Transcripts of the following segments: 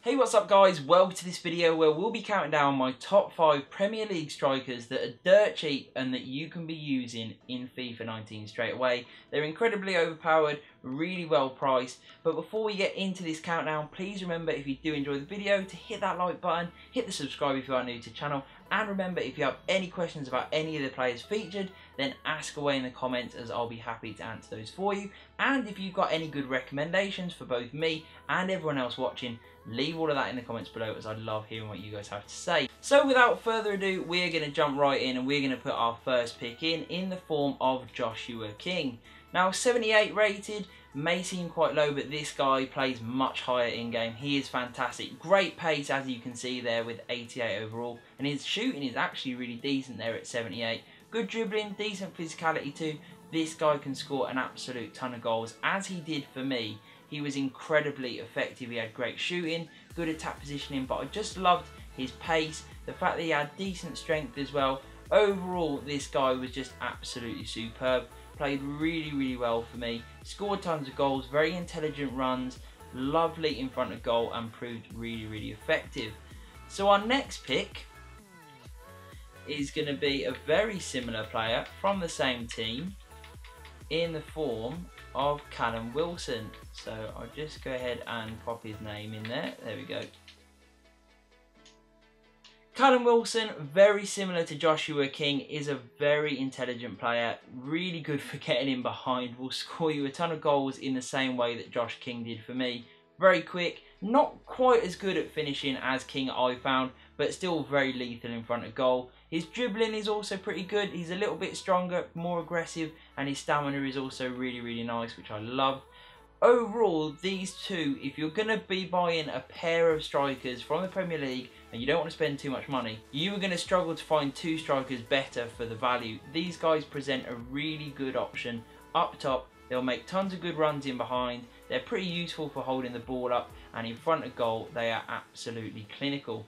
Hey, what's up guys? Welcome to this video where we'll be counting down my top 5 Premier League strikers that are dirt cheap and that you can be using in FIFA 19 straight away. They're incredibly overpowered, really well priced, but before we get into this countdown, please remember, if you do enjoy the video, to hit that like button, hit the subscribe if you are new to the channel, and remember, if you have any questions about any of the players featured, then ask away in the comments as I'll be happy to answer those for you. And if you've got any good recommendations for both me and everyone else watching, leave all of that in the comments below, as I love hearing what you guys have to say. So without further ado, we're going to jump right in and we're going to put our first pick in the form of Joshua King. Now 78 rated, may seem quite low, but this guy plays much higher in game. He is fantastic, great pace as you can see there with 88 overall, and his shooting is actually really decent there at 78. Good dribbling, decent physicality too. This guy can score an absolute ton of goals, as he did for me. He was incredibly effective, he had great shooting, good attack positioning, but I just loved his pace, the fact that he had decent strength as well. Overall, this guy was just absolutely superb. Played really well for me, scored tons of goals, very intelligent runs, lovely in front of goal, and proved really effective. So our next pick is going to be a very similar player from the same team in the form of Callum Wilson. So I'll just go ahead and pop his name in there. There we go. Callum Wilson, very similar to Joshua King, is a very intelligent player, really good for getting in behind, will score you a ton of goals in the same way that Josh King did for me. Very quick, not quite as good at finishing as King I found, but still very lethal in front of goal. His dribbling is also pretty good, he's a little bit stronger, more aggressive, and his stamina is also really nice, which I love. Overall, these two, if you're going to be buying a pair of strikers from the Premier League and you don't want to spend too much money, you are going to struggle to find two strikers better for the value. These guys present a really good option up top. They'll make tons of good runs in behind. They're pretty useful for holding the ball up, and in front of goal, they are absolutely clinical.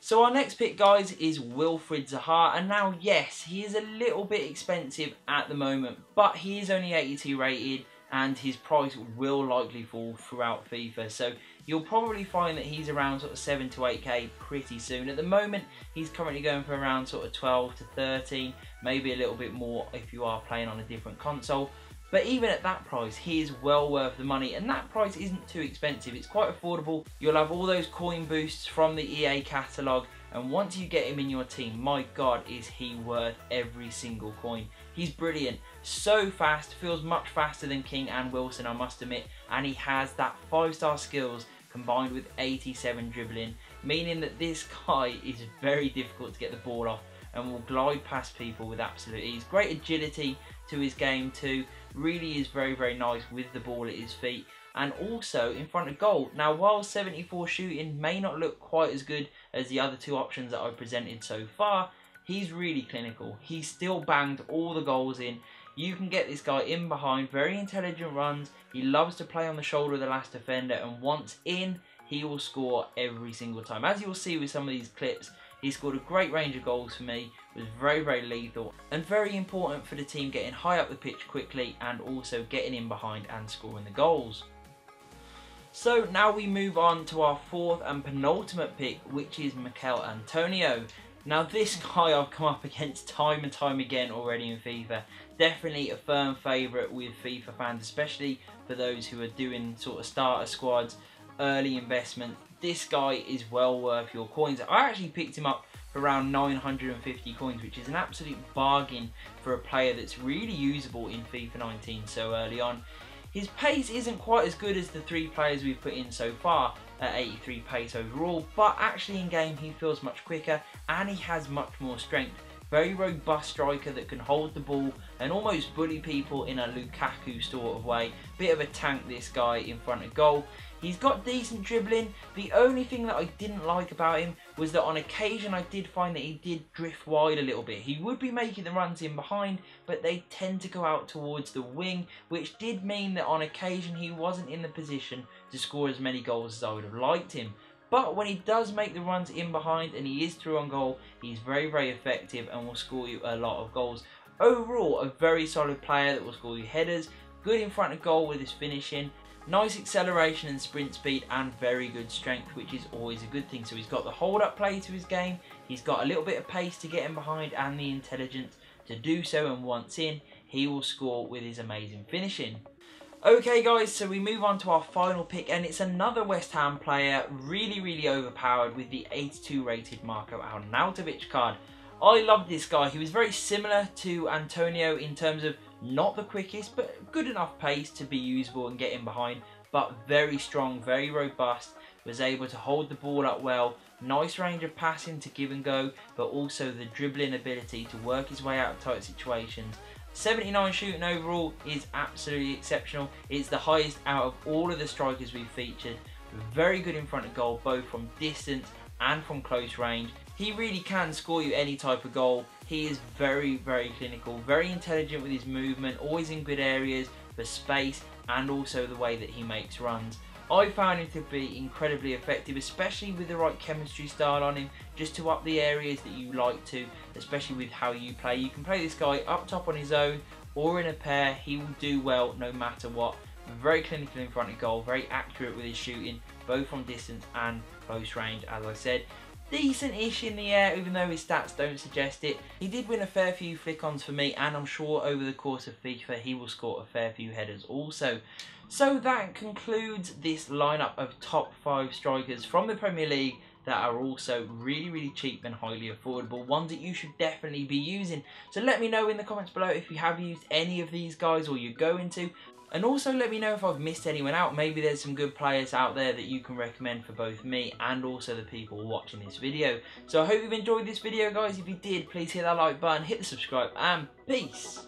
So our next pick, guys, is Wilfried Zaha, and now yes, he is a little bit expensive at the moment, but he is only 82 rated, and his price will likely fall throughout FIFA. So you'll probably find that he's around sort of 7 to 8k pretty soon. At the moment, he's currently going for around sort of 12 to 13, maybe a little bit more if you are playing on a different console. But even at that price, he is well worth the money, and that price isn't too expensive. It's quite affordable. You'll have all those coin boosts from the EA catalogue, and once you get him in your team, my god, is he worth every single coin. He's brilliant, so fast, feels much faster than King and Wilson, I must admit, and he has that 5-star skills combined with 87 dribbling, meaning that this guy is very difficult to get the ball off and will glide past people with absolute ease. Great agility to his game too, really is very nice with the ball at his feet, and also in front of goal. Now while 74 shooting may not look quite as good as the other two options that I've presented so far, he's really clinical. He's still banged all the goals in. You can get this guy in behind, very intelligent runs. He loves to play on the shoulder of the last defender, and once in, he will score every single time. As you'll see with some of these clips, he scored a great range of goals for me, was very lethal, and very important for the team getting high up the pitch quickly and also getting in behind and scoring the goals. So now we move on to our fourth and penultimate pick, which is Michail Antonio. Now this guy I've come up against time and time again already in FIFA. Definitely a firm favourite with FIFA fans, especially for those who are doing sort of starter squads, early investment. This guy is well worth your coins. I actually picked him up for around 950 coins, which is an absolute bargain for a player that's really usable in FIFA 19 so early on. His pace isn't quite as good as the three players we've put in so far at 83 pace overall, but actually in game he feels much quicker and he has much more strength. Very robust striker that can hold the ball and almost bully people in a Lukaku sort of way. Bit of a tank, this guy in front of goal. He's got decent dribbling. The only thing that I didn't like about him was that on occasion I did find that he did drift wide a little bit. He would be making the runs in behind, but they tend to go out towards the wing, which did mean that on occasion he wasn't in the position to score as many goals as I would have liked him. But when he does make the runs in behind and he is through on goal, he's very effective and will score you a lot of goals. Overall, a very solid player that will score you headers, good in front of goal with his finishing, Nice acceleration and sprint speed and very good strength, which is always a good thing. So he's got the hold up play to his game, he's got a little bit of pace to get him behind and the intelligence to do so, and once in, he will score with his amazing finishing. Okay guys, so we move on to our final pick, and it's another West Ham player, really overpowered, with the 82 rated Marko Arnautovic card. I love this guy. He was very similar to Antonio in terms of not the quickest, but good enough pace to be usable and get in behind, but very strong, very robust, was able to hold the ball up well, nice range of passing to give and go, but also the dribbling ability to work his way out of tight situations. 79 shooting overall is absolutely exceptional. It's the highest out of all of the strikers we've featured. Very good in front of goal, both from distance and from close range. He really can score you any type of goal. He is very clinical, very intelligent with his movement, always in good areas for space, and also the way that he makes runs. I found him to be incredibly effective, especially with the right chemistry style on him, just to up the areas that you like to, especially with how you play. You can play this guy up top on his own or in a pair. He will do well no matter what. Very clinical in front of goal, very accurate with his shooting, both from distance and close range, as I said. Decent-ish in the air, even though his stats don't suggest it. He did win a fair few flick-ons for me, and I'm sure over the course of FIFA he will score a fair few headers also. So that concludes this lineup of top 5 strikers from the Premier League that are also really cheap and highly affordable, ones that you should definitely be using. So let me know in the comments below if you have used any of these guys or you're going to. And also let me know if I've missed anyone out. Maybe there's some good players out there that you can recommend for both me and also the people watching this video. So I hope you've enjoyed this video, guys. If you did, please hit that like button, hit the subscribe, and peace.